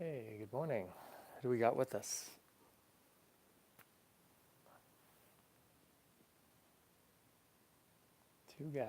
Hey, good morning. Who do we got with us? Two guys.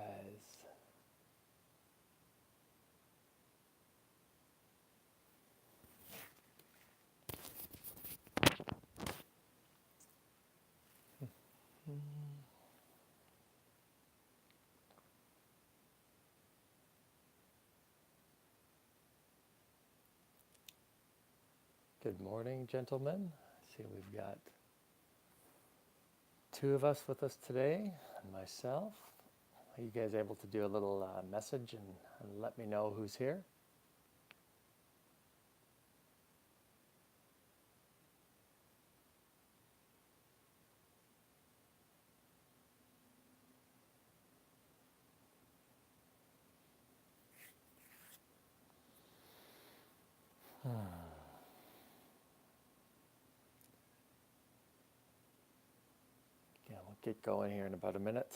Good morning, gentlemen. See, we've got two of us with us today, and myself. Are you guys able to do a little message and let me know who's here? Yeah, we'll get going here in about a minute.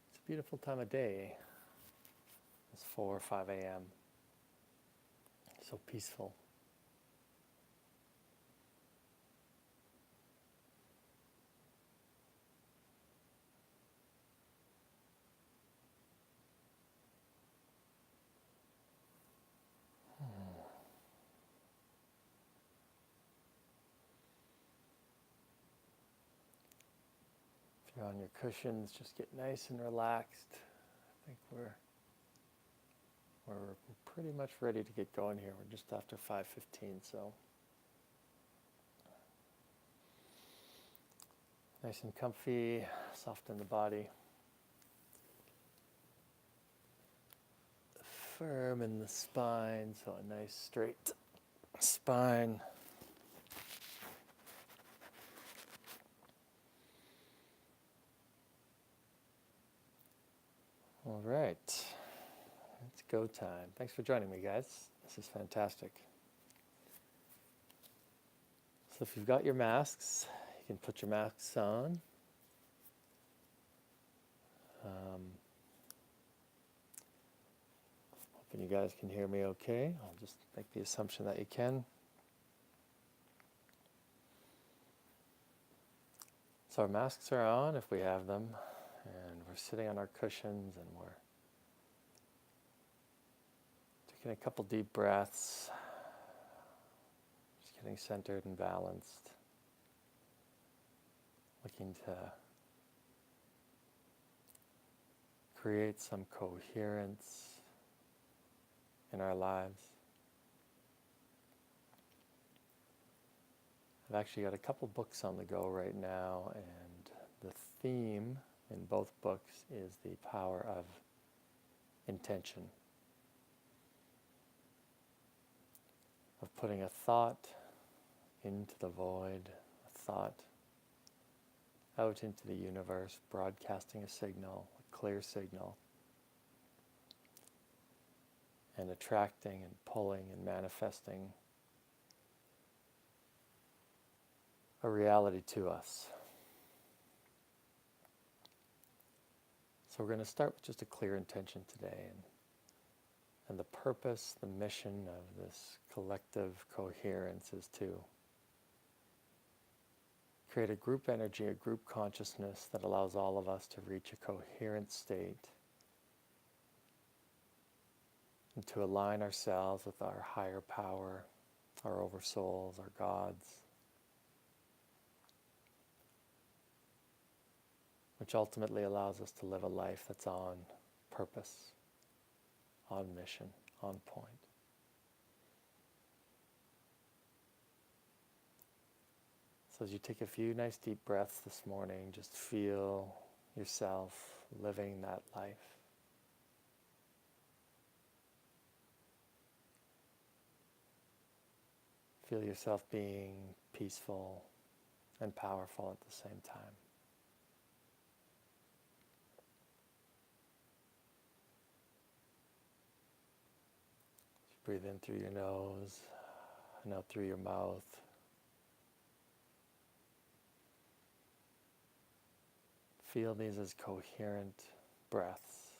It's a beautiful time of day. It's 4 or 5 a.m. So peaceful. If you're on your cushions, just get nice and relaxed. I think we're pretty much ready to get going here. We're just after 5:15, so nice and comfy, soft in the body, firm in the spine, so a nice straight spine. All right, it's go time. Thanks for joining me, guys. This is fantastic. So if you've got your masks, you can put your masks on. Hoping you guys can hear me okay. I'll just make the assumption that you can. So our masks are on if we have them, and we're sitting on our cushions and we're taking a couple deep breaths, just getting centered and balanced, looking to create some coherence in our lives. I've actually got a couple books on the go right now, and the theme in both books is the power of intention, of putting a thought into the void, a thought out into the universe, broadcasting a signal, a clear signal, and attracting and pulling and manifesting a reality to us. So we're going to start with just a clear intention today, and the purpose, the mission of this collective coherence is to create a group energy, a group consciousness that allows all of us to reach a coherent state and to align ourselves with our higher power, our oversouls, our gods, which ultimately allows us to live a life that's on purpose, on mission, on point. So as you take a few nice deep breaths this morning, just feel yourself living that life. Feel yourself being peaceful, and powerful at the same time. Breathe in through your nose and out through your mouth. Feel these as coherent breaths.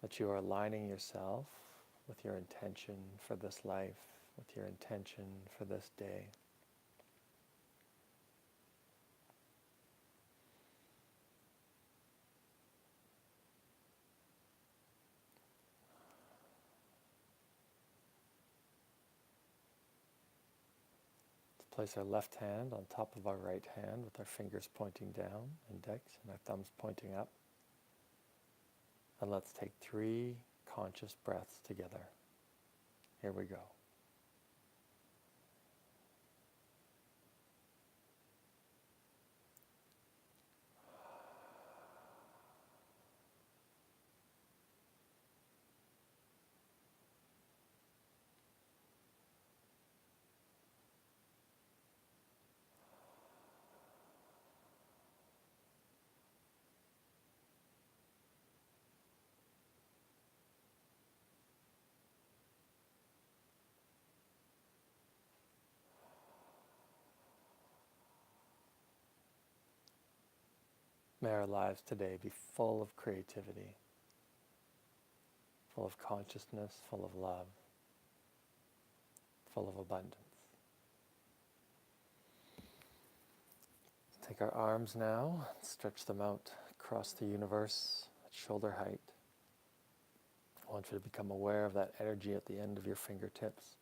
That you are aligning yourself with your intention for this life, with your intention for this day. Let's place our left hand on top of our right hand with our fingers pointing down, index, and our thumbs pointing up. And let's take 3 conscious breaths together. Here we go. May our lives today be full of creativity, full of consciousness, full of love, full of abundance. Take our arms now, stretch them out across the universe at shoulder height. I want you to become aware of that energy at the end of your fingertips,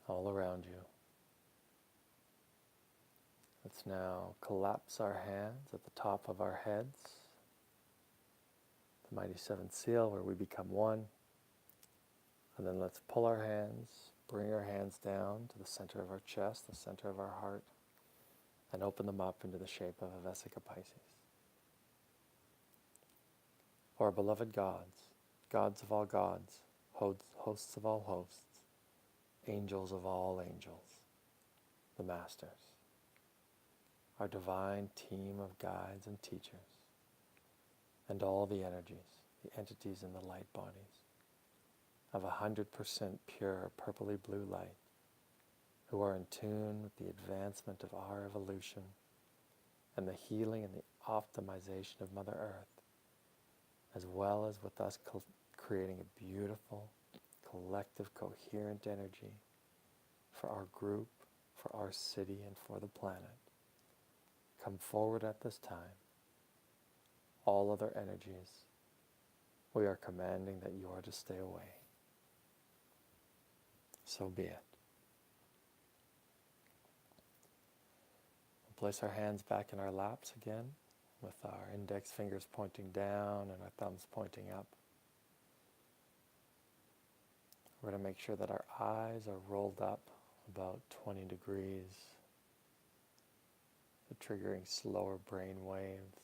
all around you. Let's now collapse our hands at the top of our heads, the mighty 7th seal where we become one. And then let's pull our hands, bring our hands down to the center of our chest, the center of our heart, and open them up into the shape of a Vesica Pisces. Our beloved gods, gods of all gods, hosts of all hosts, angels of all angels, the masters, our divine team of guides and teachers, and all the energies, the entities in the light bodies, of 100% pure purpley blue light, who are in tune with the advancement of our evolution and the healing and the optimization of Mother Earth, as well as with us creating a beautiful, collective, coherent energy for our group, for our city, and for the planet. Come forward at this time. All other energies, we are commanding that you are to stay away. So be it. We'll place our hands back in our laps again, with our index fingers pointing down and our thumbs pointing up. We're going to make sure that our eyes are rolled up about 20 degrees, triggering slower brain waves,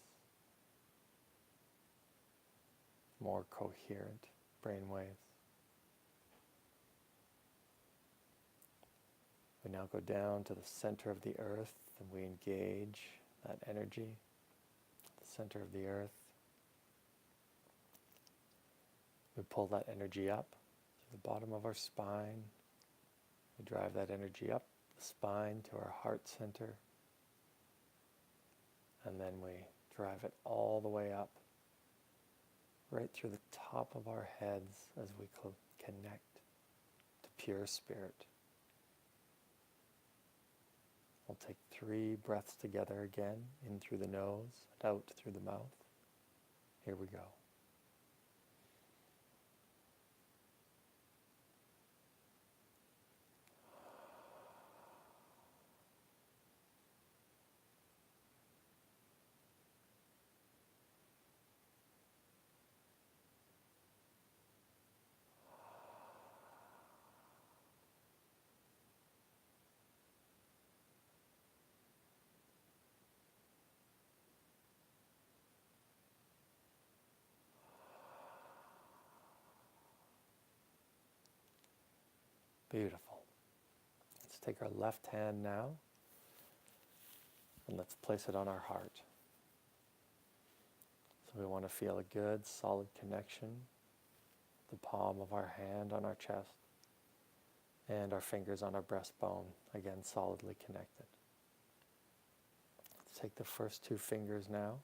more coherent brain waves. We now go down to the center of the earth and we engage that energy at the center of the earth. We pull that energy up to the bottom of our spine. We drive that energy up the spine to our heart center. And then we drive it all the way up, right through the top of our heads as we connect to pure spirit. We'll take 3 breaths together again, in through the nose, and out through the mouth. Here we go. Beautiful. Let's take our left hand now and let's place it on our heart. So we want to feel a good, solid connection. The palm of our hand on our chest and our fingers on our breastbone, again solidly connected. Let's take the first two fingers now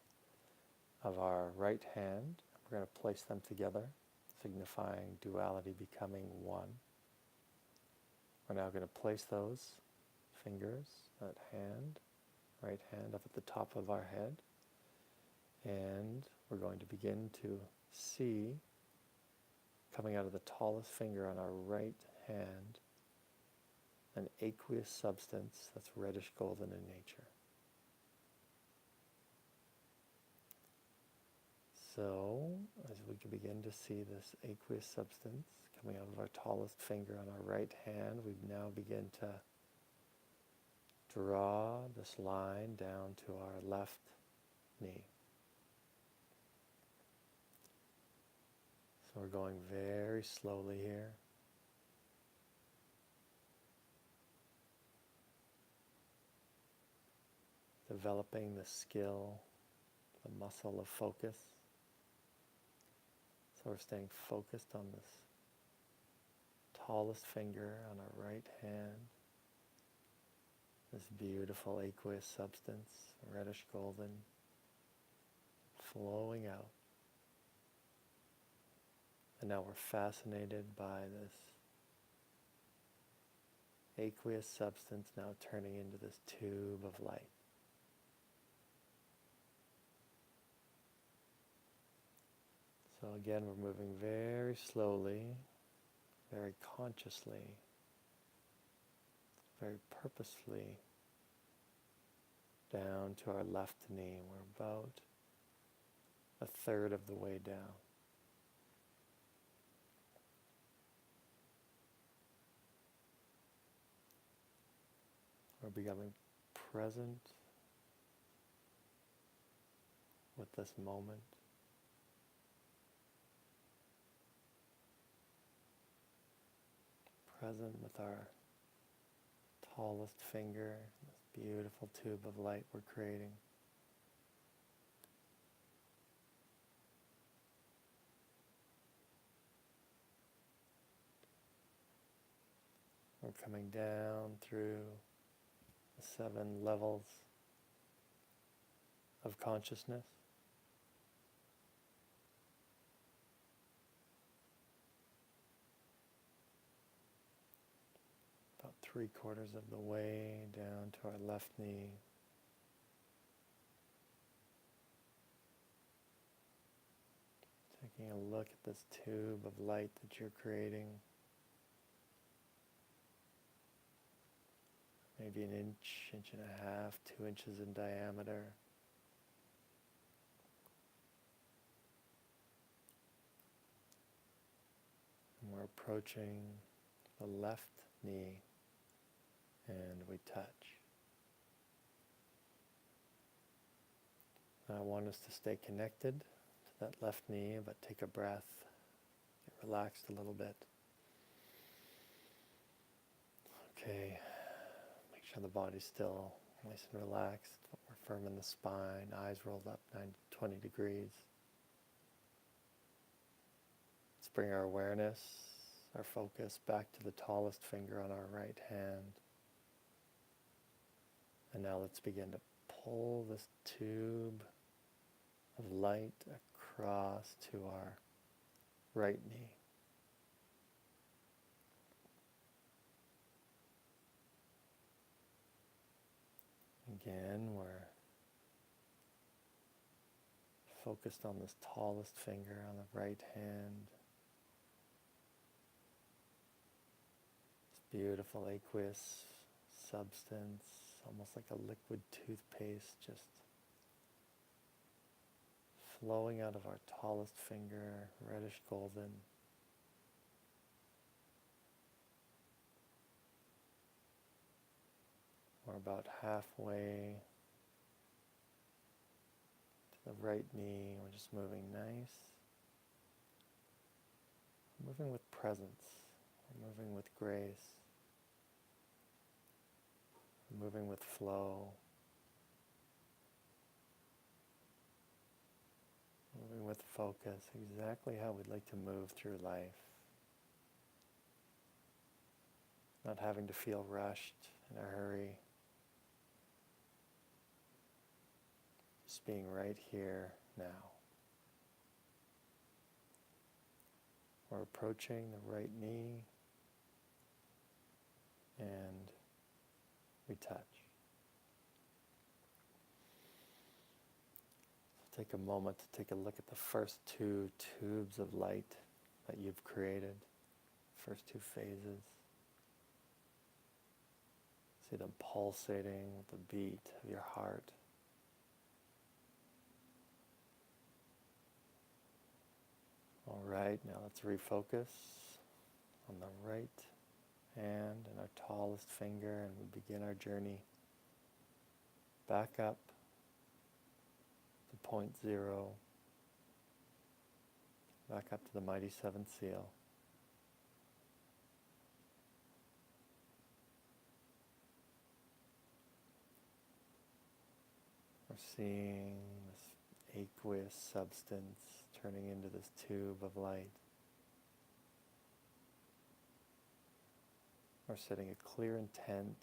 of our right hand. We're going to place them together, signifying duality becoming one. We're now going to place those fingers, that hand, right hand, up at the top of our head, and we're going to begin to see, coming out of the tallest finger on our right hand, an aqueous substance that's reddish golden in nature. So, as we can begin to see this aqueous substance coming out of our tallest finger on our right hand, we now begin to draw this line down to our left knee. So we're going very slowly here. Developing the skill, the muscle of focus. So we're staying focused on this tallest finger on our right hand. This beautiful aqueous substance, reddish golden, flowing out. And now we're fascinated by this aqueous substance now turning into this tube of light. So again, we're moving very slowly, very consciously, very purposefully down to our left knee. We're about a third of the way down. We're becoming present with this moment. Present with our tallest finger, this beautiful tube of light we're creating. We're coming down through the 7 levels of consciousness. About 3/4 of the way down to our left knee. Taking a look at this tube of light that you're creating. Maybe an inch, inch and a half, 2 inches in diameter. And we're approaching the left knee and we touch. I want us to stay connected to that left knee, but take a breath, get relaxed a little bit. Okay. Make sure the body's still nice and relaxed, but we're firm in the spine, eyes rolled up 20 degrees. Let's bring our awareness, our focus back to the tallest finger on our right hand. And now let's begin to pull this tube of light across to our right knee. Again, we're focused on this tallest finger on the right hand. This beautiful aqueous substance, almost like a liquid toothpaste, just flowing out of our tallest finger, reddish golden. We're about halfway to the right knee. We're just moving nice. We're moving with presence. We're moving with grace. moving with flow, moving with focus, exactly how we'd like to move through life. Not having to feel rushed in a hurry. Just being right here now. We're approaching the right knee and we touch. So take a moment to take a look at the first two tubes of light that you've created, first two phases. See them pulsating with the beat of your heart. All right, now let's refocus on the right hand and our tallest finger, and we begin our journey back up to point zero, back up to the mighty seventh seal. We're seeing this aqueous substance turning into this tube of light. We're setting a clear intent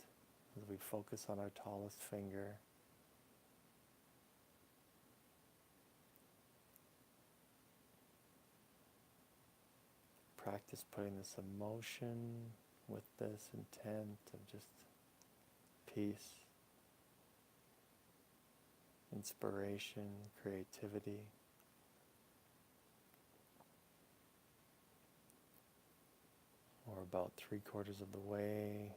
as we focus on our tallest finger. Practice putting this emotion with this intent of just peace, inspiration, creativity. We're about 3/4 of the way.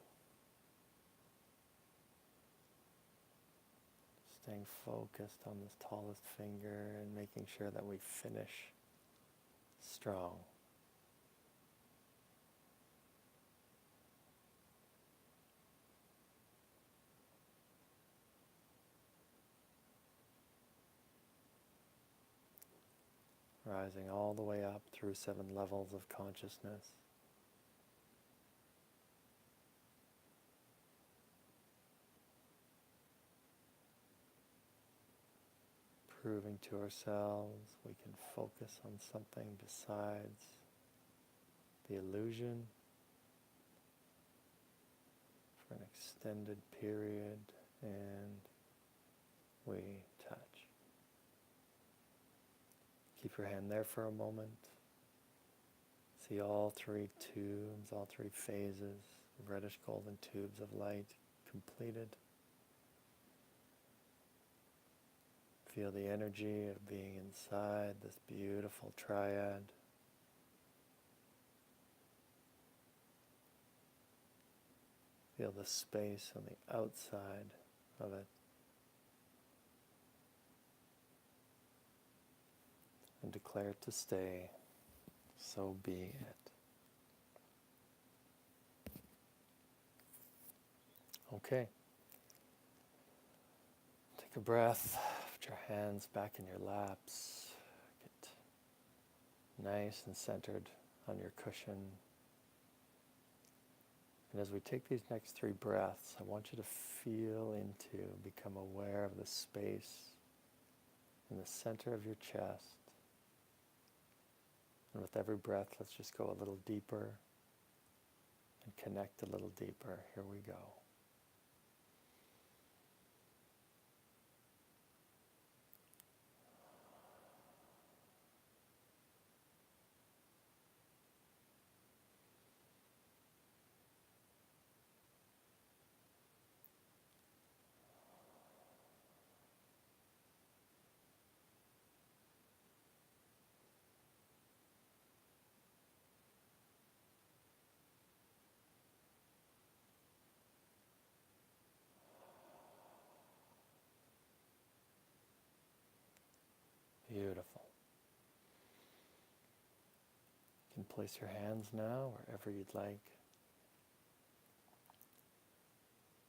Staying focused on this tallest finger and making sure that we finish strong. Rising all the way up through 7 levels of consciousness. Proving to ourselves we can focus on something besides the illusion for an extended period, and we touch. Keep your hand there for a moment. See all 3 tubes, all 3 phases, reddish golden tubes of light completed. Feel the energy of being inside this beautiful triad. Feel the space on the outside of it. And declare it to stay. So be it. Okay. Take a breath. Put your hands back in your laps. Get nice and centered on your cushion. And as we take these next 3 breaths, I want you to feel into, become aware of the space in the center of your chest. And with every breath, let's just go a little deeper and connect a little deeper. Here we go. Beautiful. You can place your hands now wherever you'd like.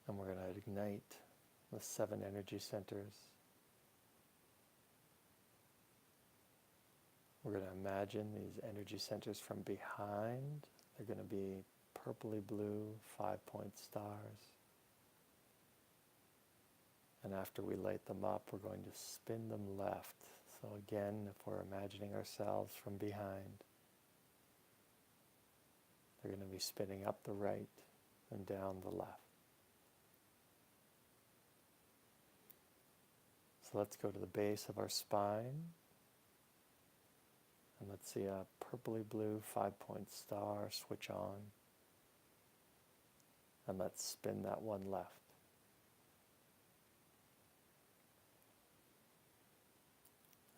And we're going to ignite the 7 energy centers. We're going to imagine these energy centers from behind. They're going to be purpley blue 5-point stars. And after we light them up, we're going to spin them left. So again, if we're imagining ourselves from behind, they're going to be spinning up the right and down the left. So let's go to the base of our spine. And let's see a purpley blue 5-point star switch on. And let's spin that one left.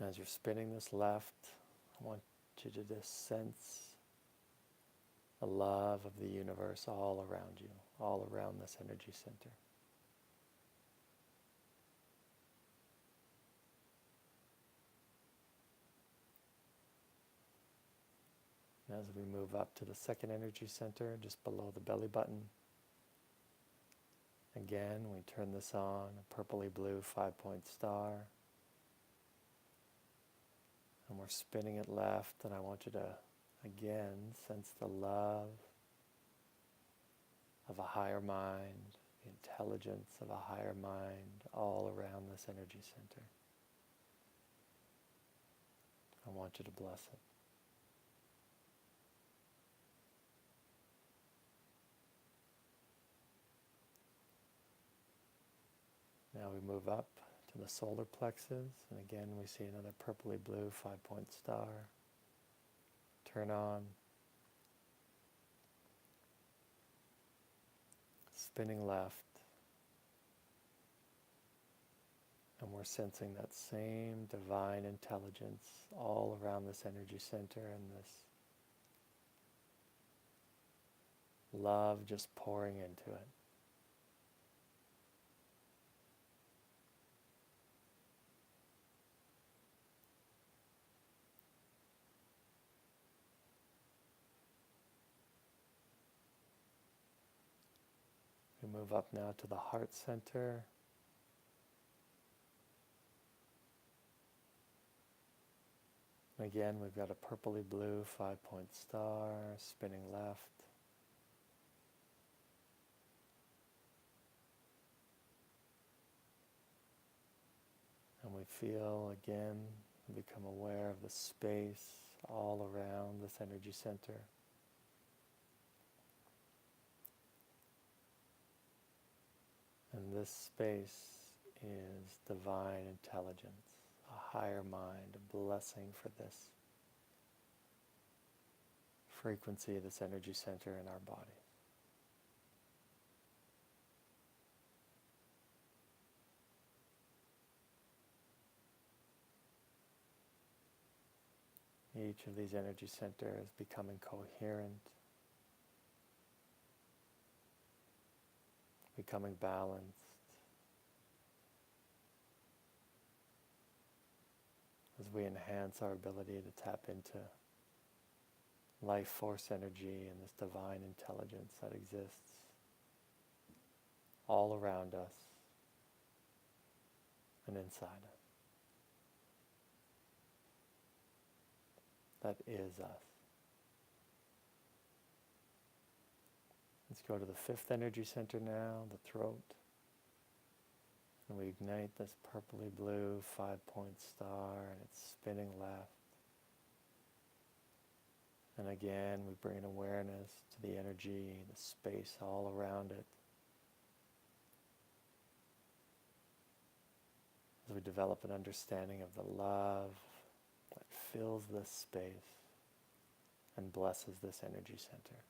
And as you're spinning this left, I want you to just sense the love of the universe all around you, all around this energy center. And as we move up to the second energy center, just below the belly button, again, we turn this on, a purpley blue 5-point star. And we're spinning it left, and I want you to, again, sense the love of a higher mind, the intelligence of a higher mind all around this energy center. I want you to bless it. Now we move up to the solar plexus, and again we see another purpley blue 5-point star. Turn on. Spinning left. And we're sensing that same divine intelligence all around this energy center, and this love just pouring into it. We move up now to the heart center. Again, we've got a purpley blue 5-point star spinning left. And we feel again, become aware of the space all around this energy center. And this space is divine intelligence, a higher mind, a blessing for this frequency of this energy center in our body. Each of these energy centers becoming coherent, becoming balanced, as we enhance our ability to tap into life force energy and this divine intelligence that exists all around us and inside us. That is us. Let's go to the fifth energy center now, the throat. And we ignite this purpley blue 5-point star, and it's spinning left. And again, we bring awareness to the energy, the space all around it. As we develop an understanding of the love that fills this space and blesses this energy center.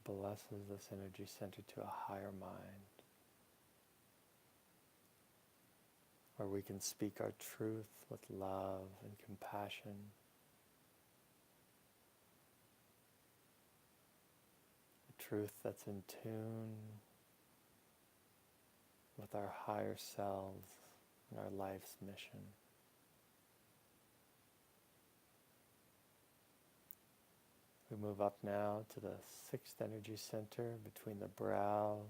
Blesses this energy center to a higher mind, where we can speak our truth with love and compassion. A truth that's in tune with our higher selves and our life's mission. We move up now to the sixth energy center between the brows.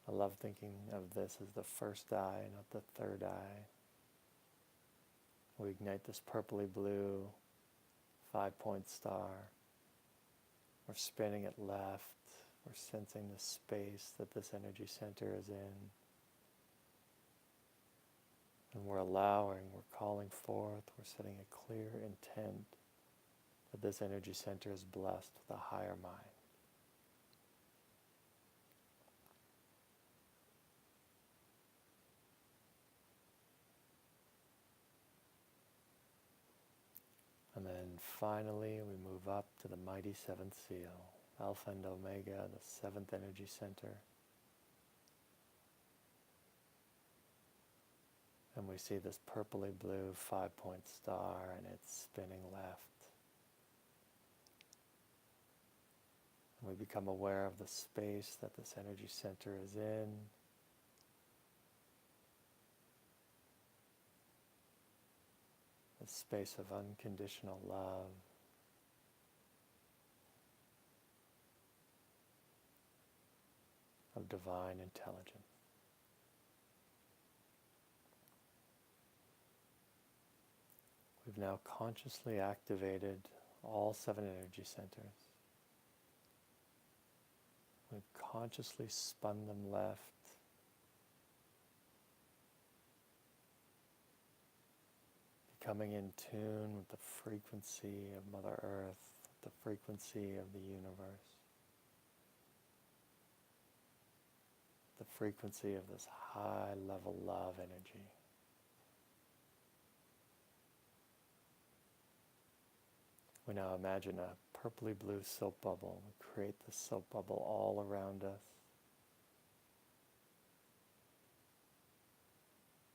I love thinking of this as the first eye, not the third eye. We ignite this purpley blue 5-point star. We're spinning it left. We're sensing the space that this energy center is in. And we're calling forth, we're setting a clear intent that this energy center is blessed with a higher mind. And then finally, we move up to the mighty seventh seal, Alpha and Omega, the seventh energy center. And we see this purpley blue 5-point star, and it's spinning left. And we become aware of the space that this energy center is in. The space of unconditional love. Of divine intelligence. We've now consciously activated all 7 energy centers. We've consciously spun them left. Becoming in tune with the frequency of Mother Earth, the frequency of the universe. The frequency of this high level love energy. We now imagine a purpley blue soap bubble. We create the soap bubble all around us.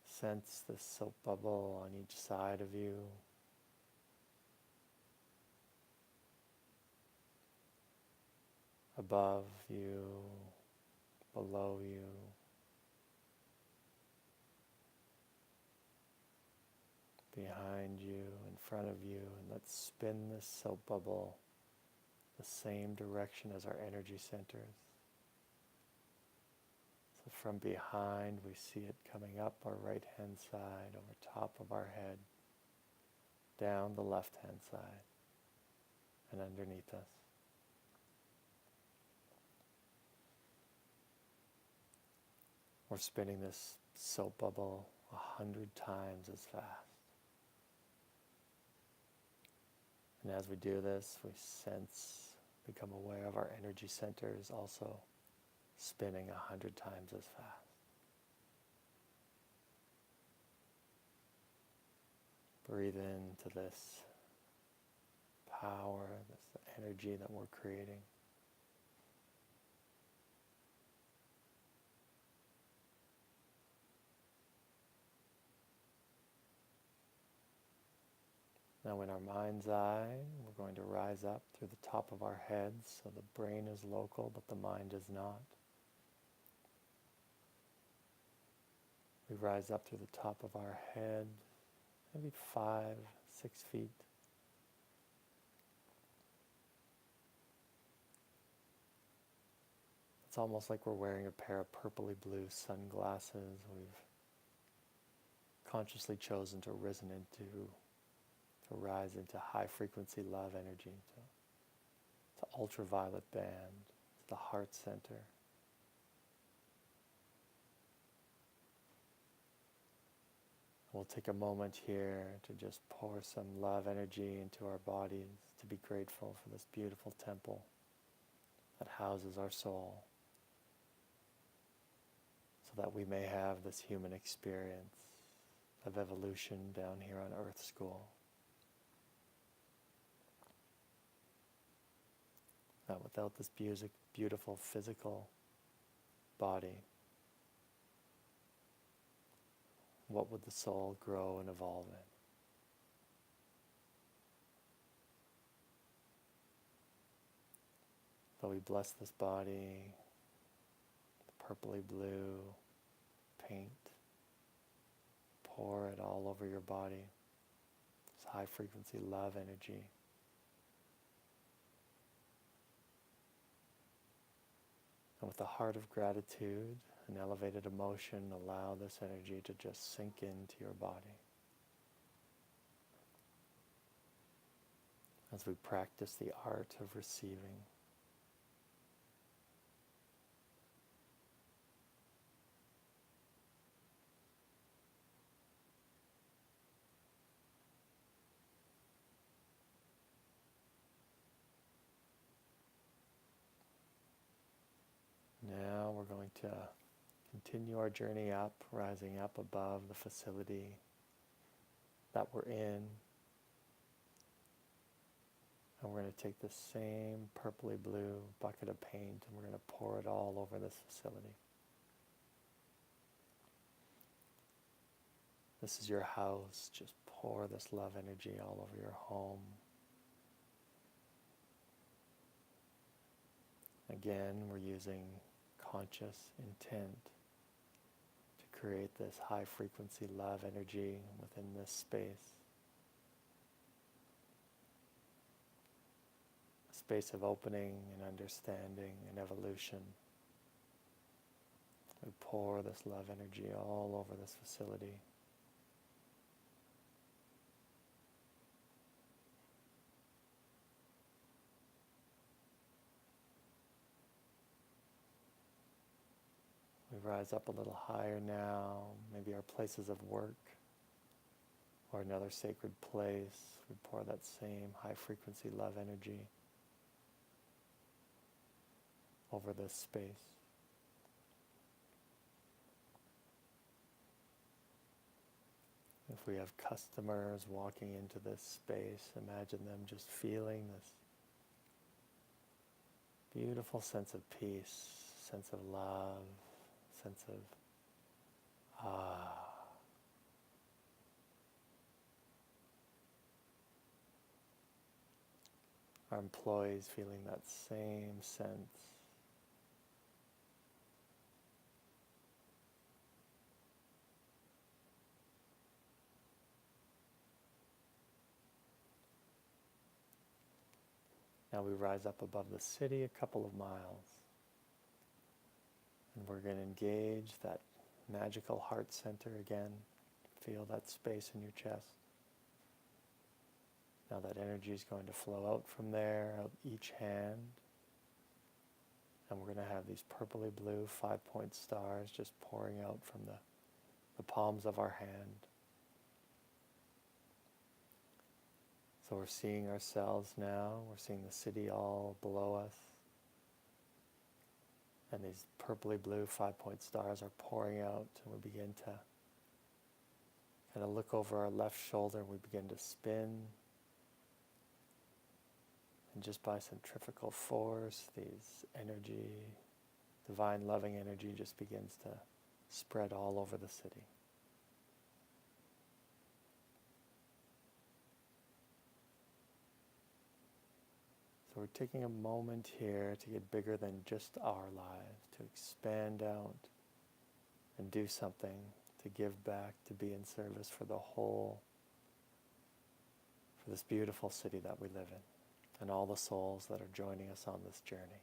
Sense the soap bubble on each side of you. Above you, below you. Behind you, in front of you, and let's spin this soap bubble the same direction as our energy centers. So from behind we see it coming up our right hand side, over top of our head, down the left hand side, and underneath us. We're spinning this soap bubble 100 times as fast. And as we do this, we become aware of our energy centers also spinning 100 times as fast. Breathe into this power, this energy that we're creating. Now in our mind's eye, we're going to rise up through the top of our heads, so the brain is local, but the mind is not. We rise up through the top of our head, maybe 5, 6 feet. It's almost like we're wearing a pair of purpley blue sunglasses. We've consciously chosen to rise into high frequency love energy, to ultraviolet band, to the heart center. We'll take a moment here to just pour some love energy into our bodies, to be grateful for this beautiful temple that houses our soul, so that we may have this human experience of evolution down here on Earth School. Now, without this beautiful physical body, what would the soul grow and evolve in? So we bless this body, the purpley blue paint, pour it all over your body, this high frequency love energy. And with a heart of gratitude and elevated emotion, allow this energy to just sink into your body. as we practice the art of receiving. Now we're going to continue our journey up, rising up above the facility that we're in. And we're going to take the same purpley blue bucket of paint and we're going to pour it all over this facility. This is your house. Just pour this love energy all over your home. Again, we're using conscious intent to create this high frequency love energy within this space. A space of opening and understanding and evolution. We pour this love energy all over this facility. We rise up a little higher now, maybe our places of work or another sacred place. We pour that same high frequency love energy over this space. If we have customers walking into this space, imagine them just feeling this beautiful sense of peace, sense of love, sense of Our employees feeling that same sense. Now we rise up above the city a couple of miles. And we're going to engage that magical heart center again. Feel that space in your chest. Now that energy is going to flow out from there, out each hand. And we're going to have these purpley blue 5-point stars just pouring out from the palms of our hand. So we're seeing ourselves now. We're seeing the city all below us. And these purpley blue 5-point stars are pouring out, and we begin to kind of look over our left shoulder, and we begin to spin. And just by centrifugal force, these energy, divine loving energy just begins to spread all over the city. So we're taking a moment here to get bigger than just our lives, to expand out and do something, to give back, to be in service for the whole, for this beautiful city that we live in, and all the souls that are joining us on this journey.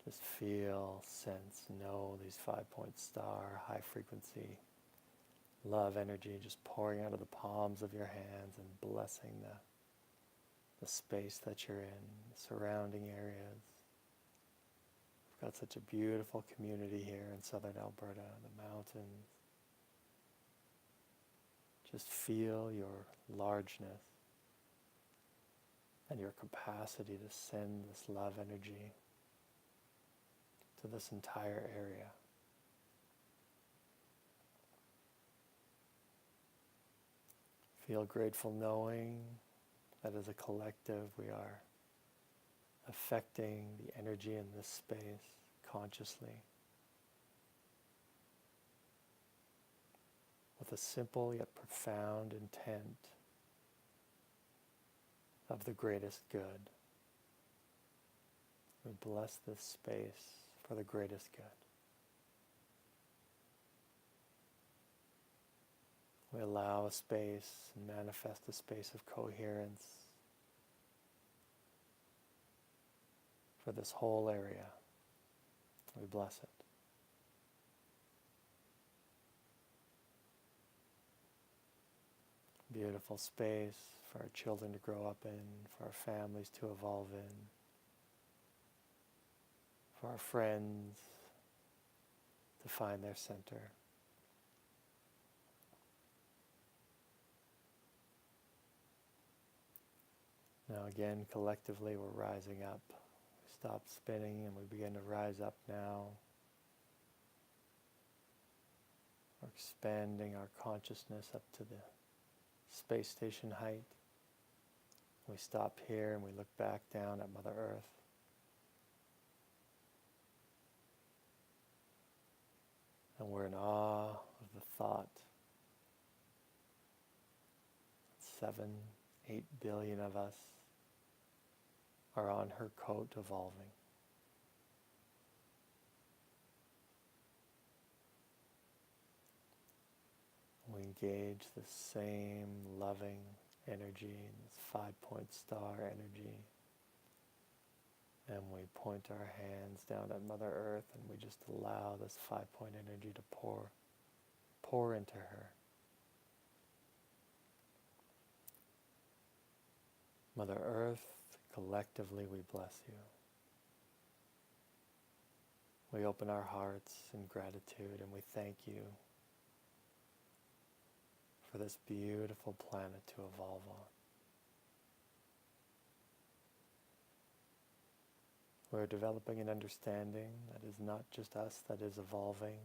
Just feel, sense, know these 5-point star, high frequency love energy just pouring out of the palms of your hands and blessing the space that you're in, the surrounding areas. We've got such a beautiful community here in southern Alberta, the mountains. Just feel your largeness and your capacity to send this love energy to this entire area. Feel grateful knowing that as a collective we are affecting the energy in this space consciously with a simple yet profound intent of the greatest good. We bless this space for the greatest good. We allow a space and manifest a space of coherence for this whole area. We bless it. Beautiful space for our children to grow up in, for our families to evolve in, for our friends to find their center. Now again, collectively we're rising up. We stop spinning and we begin to rise up now. We're expanding our consciousness up to the space station height. We stop here and we look back down at Mother Earth. And we're in awe of the thought. 7-8 billion of us are on her coat evolving. We engage the same loving energy, this 5-point star energy, and we point our hands down at Mother Earth and we just allow this 5-point energy to pour into her. Mother Earth, collectively we bless you. We open our hearts in gratitude and we thank you for this beautiful planet to evolve on. We're developing an understanding that is not just us that is evolving,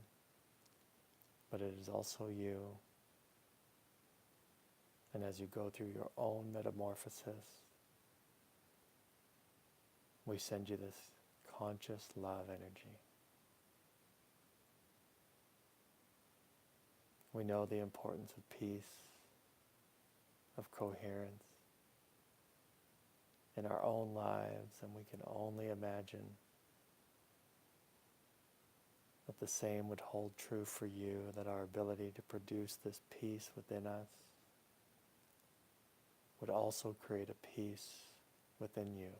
but it is also you. And as you go through your own metamorphosis, we send you this conscious love energy. We know the importance of peace, of coherence in our own lives, and we can only imagine that the same would hold true for you, that our ability to produce this peace within us would also create a peace within you.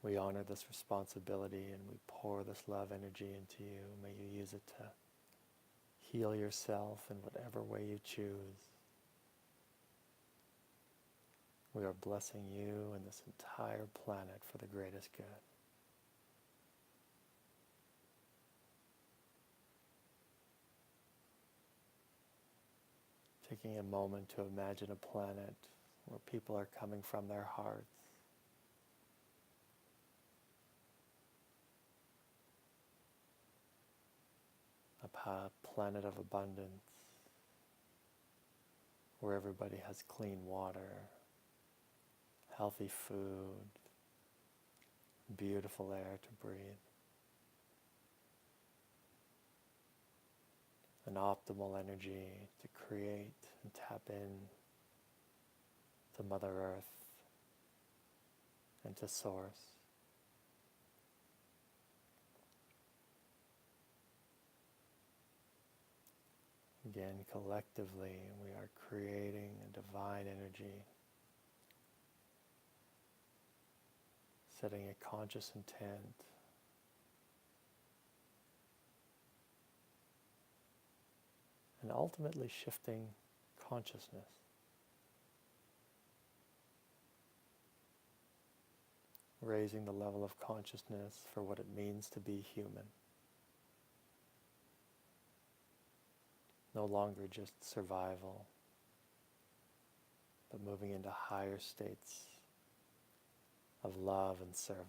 We honor this responsibility and we pour this love energy into you. May you use it to heal yourself in whatever way you choose. We are blessing you and this entire planet for the greatest good. Taking a moment to imagine a planet where people are coming from their hearts. A planet of abundance, where everybody has clean water, healthy food, beautiful air to breathe, an optimal energy to create and tap in to Mother Earth and to Source. Again, collectively, we are creating a divine energy, setting a conscious intent, and ultimately shifting consciousness. Raising the level of consciousness for what it means to be human. No longer just survival, but moving into higher states of love and service.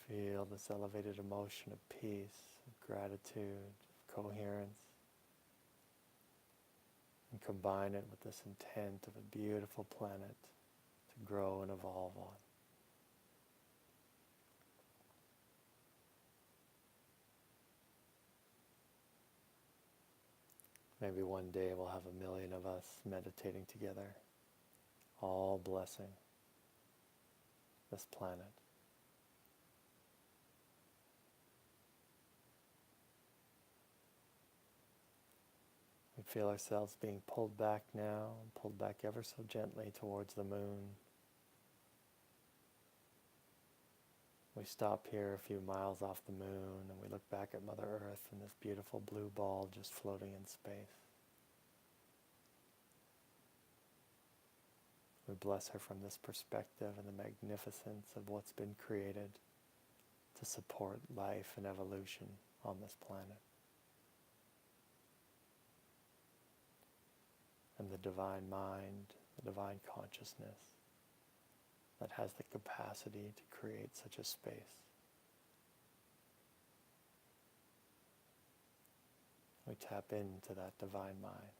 Feel this elevated emotion of peace, of gratitude, of coherence, and combine it with this intent of a beautiful planet to grow and evolve on. Maybe one day we'll have 1 million of us meditating together, all blessing this planet. We feel ourselves being pulled back now, pulled back ever so gently towards the moon, We stop here a few miles off the moon and we look back at Mother Earth and this beautiful blue ball just floating in space. We bless her from this perspective and the magnificence of what's been created to support life and evolution on this planet. And the divine mind, the divine consciousness that has the capacity to create such a space. We tap into that divine mind.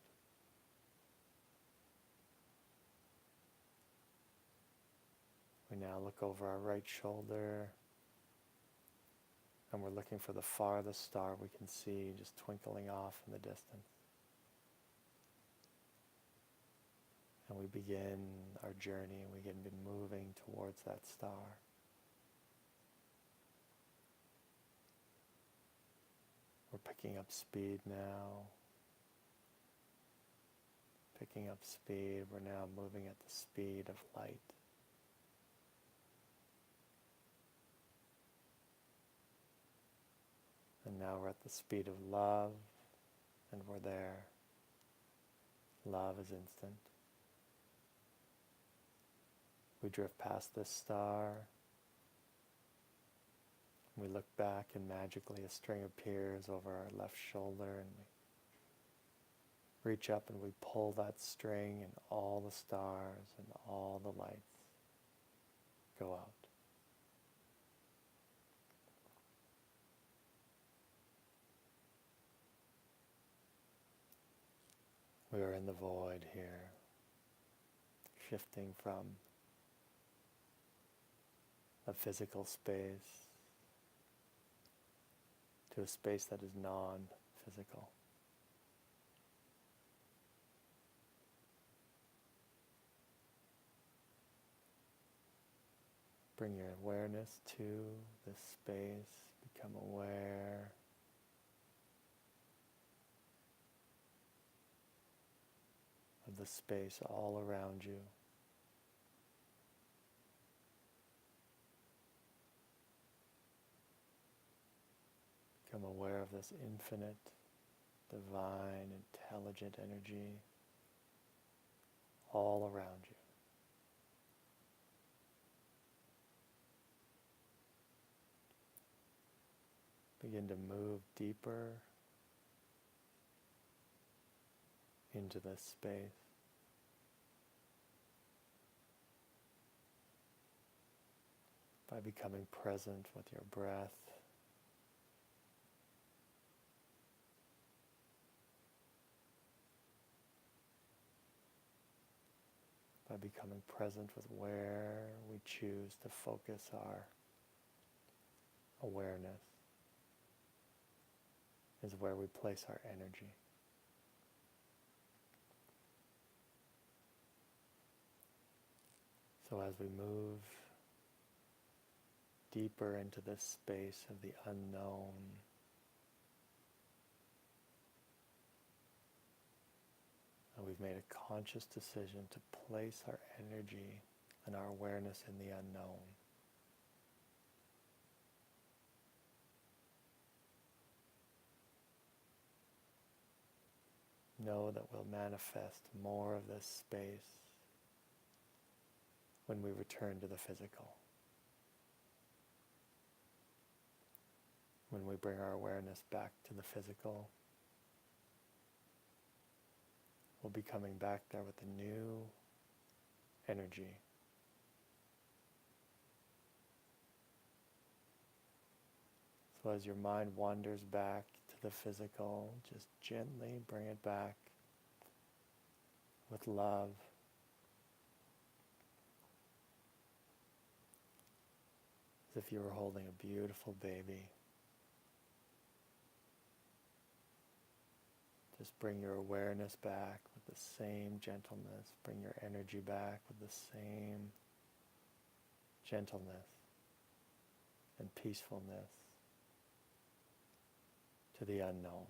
We now look over our right shoulder and we're looking for the farthest star we can see just twinkling off in the distance. And we begin our journey and we begin moving towards that star. We're picking up speed now. Picking up speed, we're now moving at the speed of light. And now we're at the speed of love, and we're there. Love is instant. We drift past this star. We look back and magically a string appears over our left shoulder and we reach up and we pull that string and all the stars and all the lights go out. We are in the void here, shifting from a physical space to a space that is non-physical. Bring your awareness to this space, become aware. Of the space all around you. Become aware of this infinite, divine, intelligent energy all around you. Begin to move deeper into this space. By becoming present with your breath. By becoming present with where we choose to focus our awareness is where we place our energy. So as we move deeper into this space of the unknown, and we've made a conscious decision to place our energy and our awareness in the unknown. Know that we'll manifest more of this space when we return to the physical. When we bring our awareness back to the physical, we'll be coming back there with a new energy. So as your mind wanders back to the physical, just gently bring it back with love. As if you were holding a beautiful baby. Just bring your awareness back with the same gentleness. Bring your energy back with the same gentleness and peacefulness to the unknown.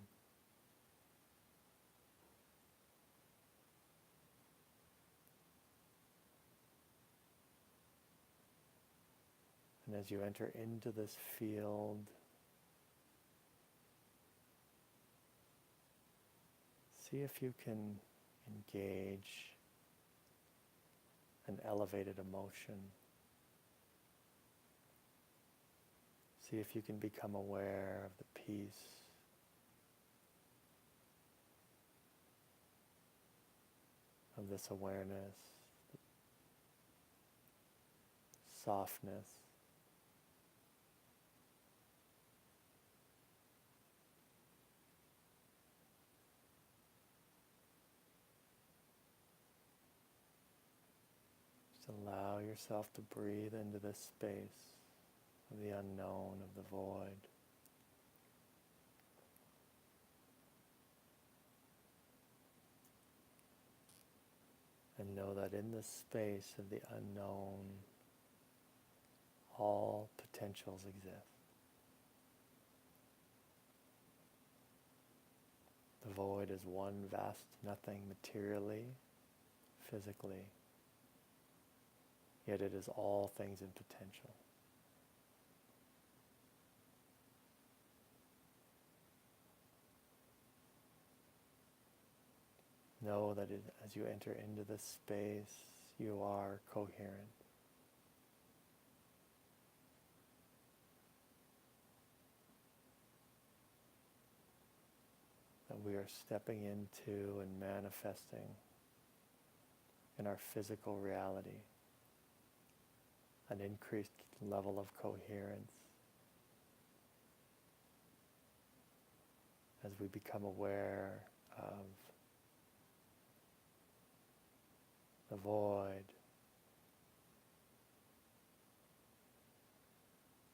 And as you enter into this field, see if you can engage an elevated emotion. See if you can become aware of the peace, of this awareness, softness. Just allow yourself to breathe into this space of the unknown, of the void. And know that in this space of the unknown, all potentials exist. The void is one vast nothing materially, physically, yet it is all things in potential. Know that as you enter into this space, you are coherent. That we are stepping into and manifesting in our physical reality an increased level of coherence as we become aware of the void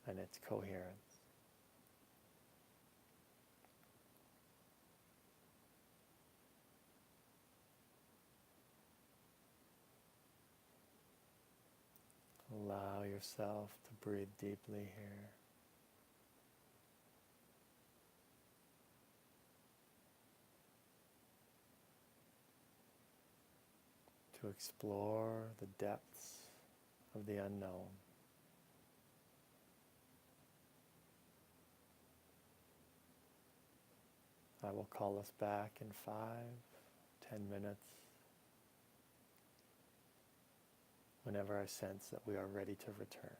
and its coherence. Allow yourself to breathe deeply here. To explore the depths of the unknown. I will call us back in 5, 10 minutes, whenever I sense that we are ready to return.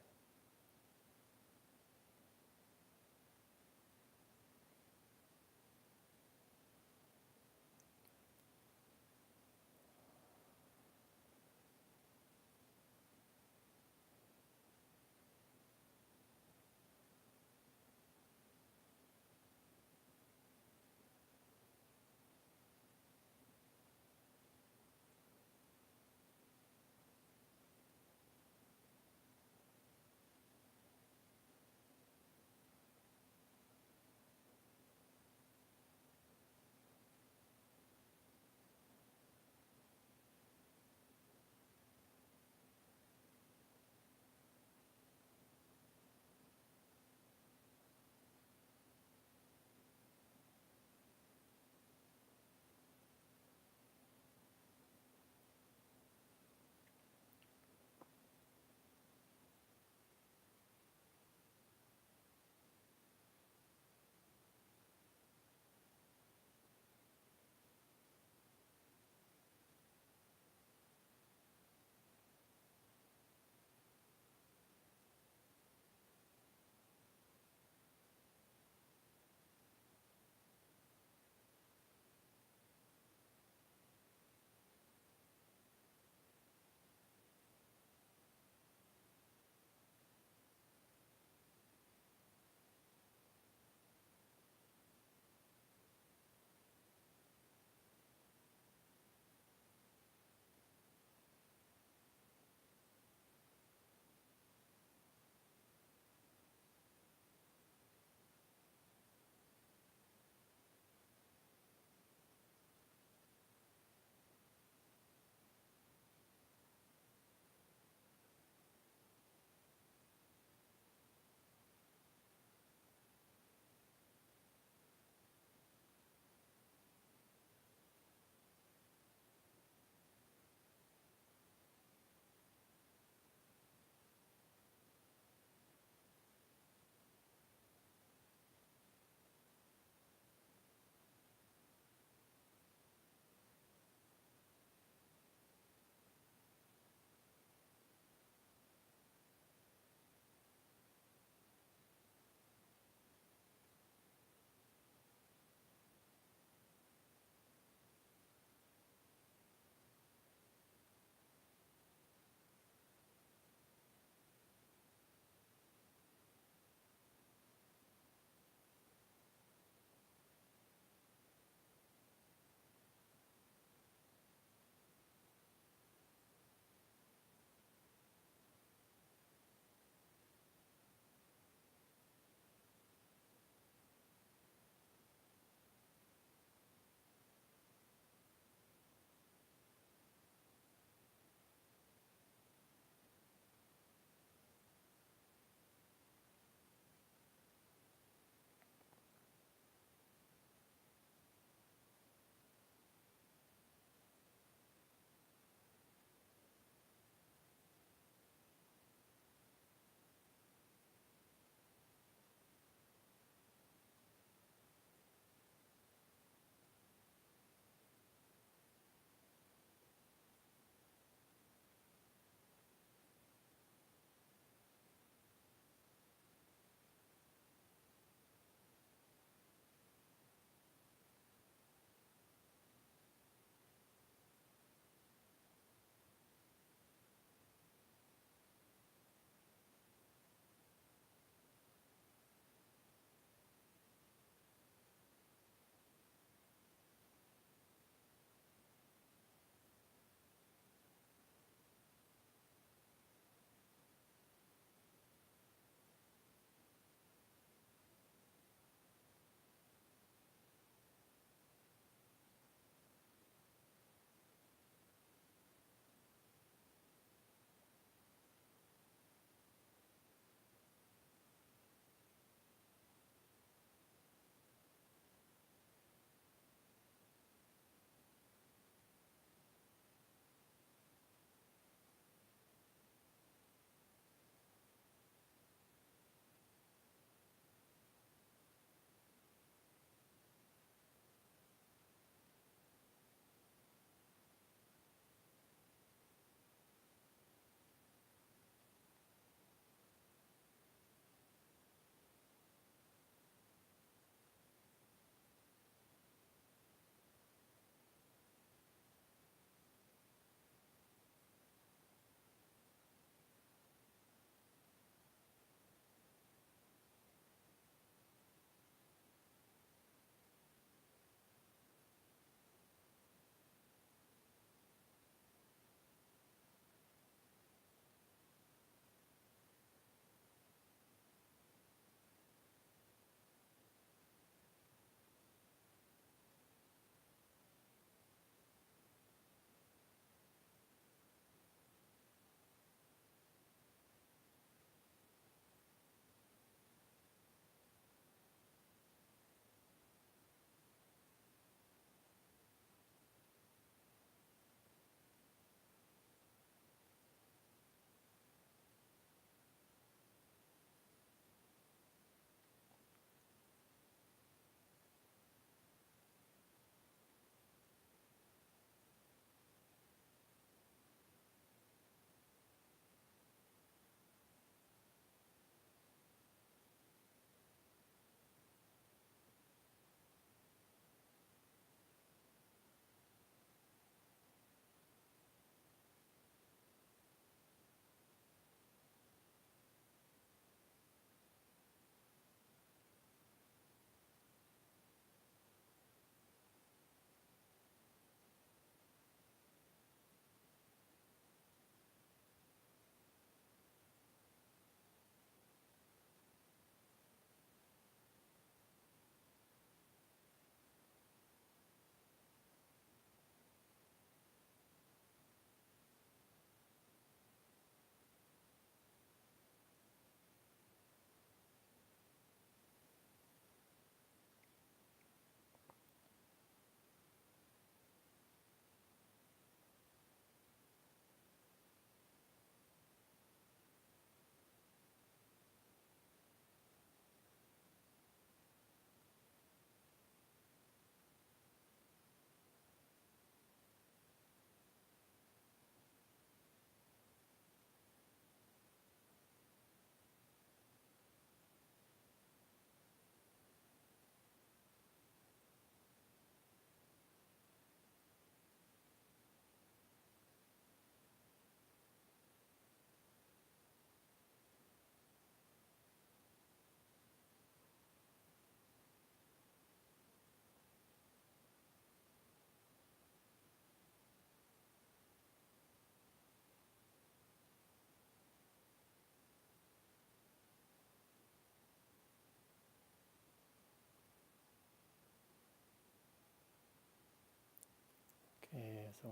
So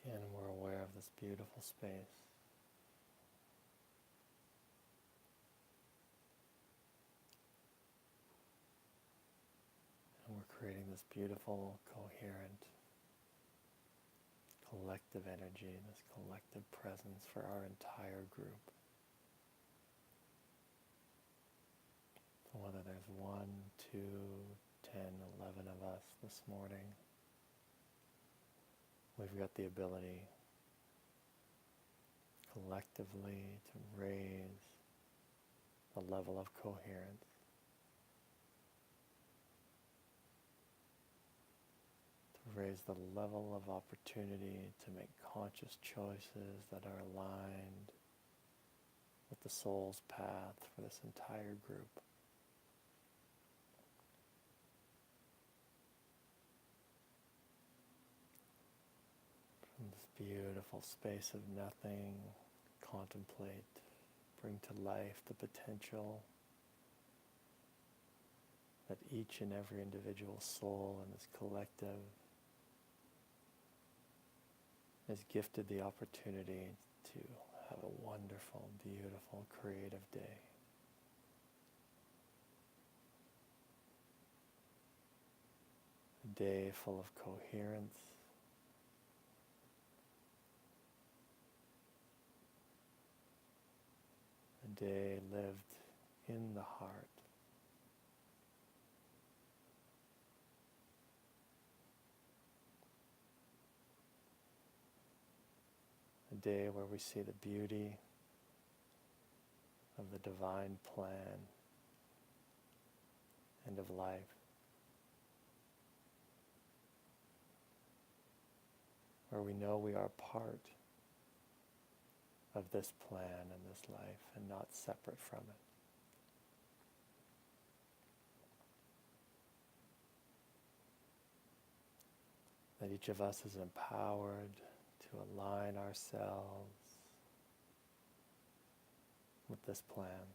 again, we're aware of this beautiful space. And we're creating this beautiful, coherent, collective energy, this collective presence for our entire group. So whether there's 1, 2, 10, 11 of us this morning, we've got the ability collectively to raise the level of coherence, to raise the level of opportunity to make conscious choices that are aligned with the soul's path for this entire group. From this beautiful space of nothing, contemplate, bring to life the potential that each and every individual soul in this collective is gifted the opportunity to have a wonderful, beautiful, creative day. A day full of coherence, a day lived in the heart. A day where we see the beauty of the divine plan and of life. Where we know we are part of this plan and this life and not separate from it. That each of us is empowered to align ourselves with this plan.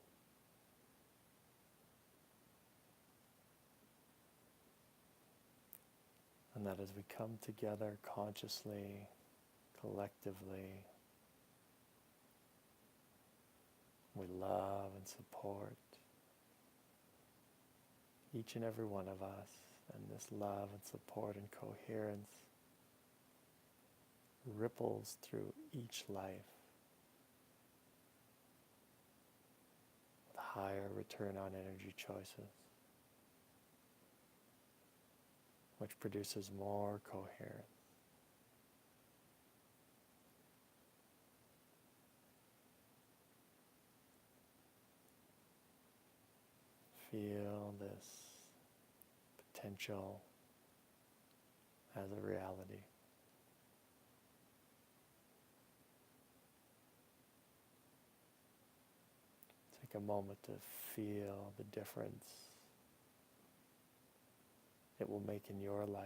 And that as we come together consciously, collectively, we love and support each and every one of us, and this love and support and coherence ripples through each life with higher return on energy choices, which produces more coherence. Feel this potential as a reality. Take a moment to feel the difference it will make in your life.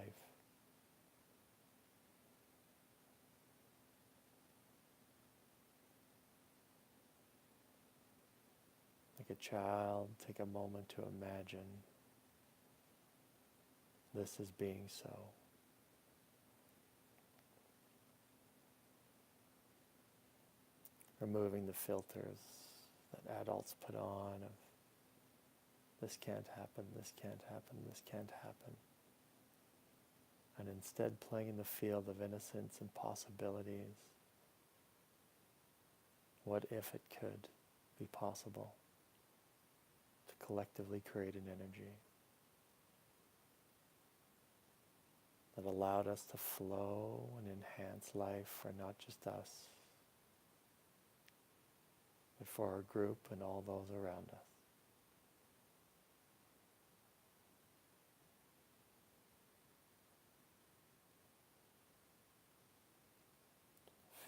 Like a child, take a moment to imagine this as being so. Removing the filters that adults put on of this can't happen, this can't happen, this can't happen. And instead playing in the field of innocence and possibilities. What if it could be possible to collectively create an energy that allowed us to flow and enhance life for not just us, but for our group and all those around us.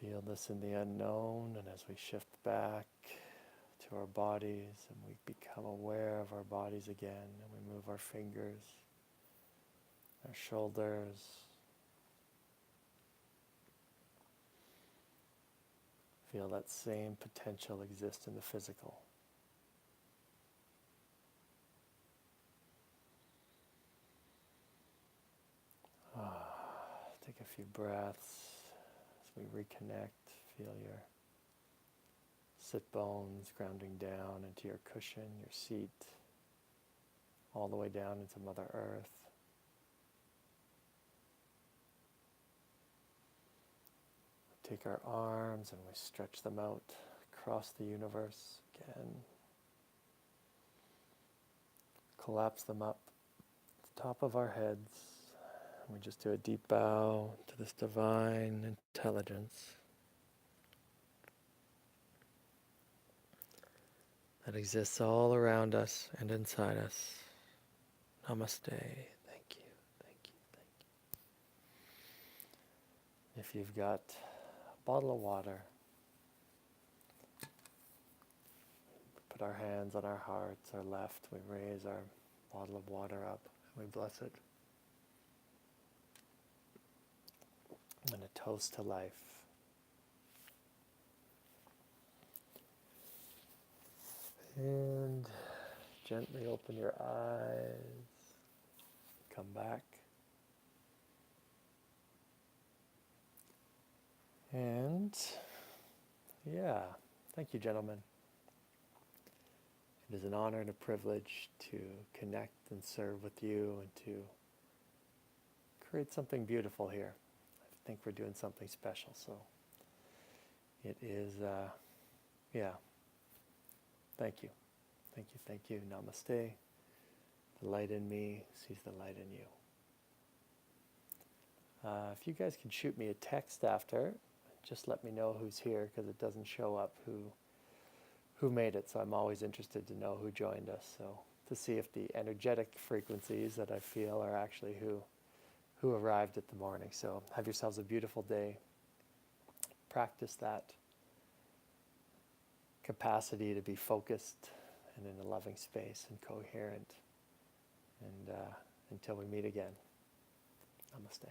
Feel this in the unknown, and as we shift back to our bodies and we become aware of our bodies again, and we move our fingers, our shoulders, feel that same potential exist in the physical. a few breaths as we reconnect. Feel your sit bones grounding down into your cushion, your seat, all the way down into Mother Earth. We take our arms and we stretch them out across the universe again. Collapse them up at the top of our heads. And we just do a deep bow to this divine intelligence that exists all around us and inside us. Namaste. Thank you, thank you, thank you. If you've got a bottle of water, put our hands on our hearts, our left, we raise our bottle of water up and we bless it. And a toast to life. And gently open your eyes. Come back. And yeah, thank you, gentlemen. It is an honor and a privilege to connect and serve with you and to create something beautiful here. I think we're doing something special, so it is, yeah. Thank you. Thank you, thank you. Namaste. The light in me sees the light in you. If you guys can shoot me a text after, just let me know who's here, because it doesn't show up who made it, so I'm always interested to know who joined us, so to see if the energetic frequencies that I feel are actually who arrived at the morning. So have yourselves a beautiful day. Practice that capacity to be focused and in a loving space and coherent. And until we meet again, namaste.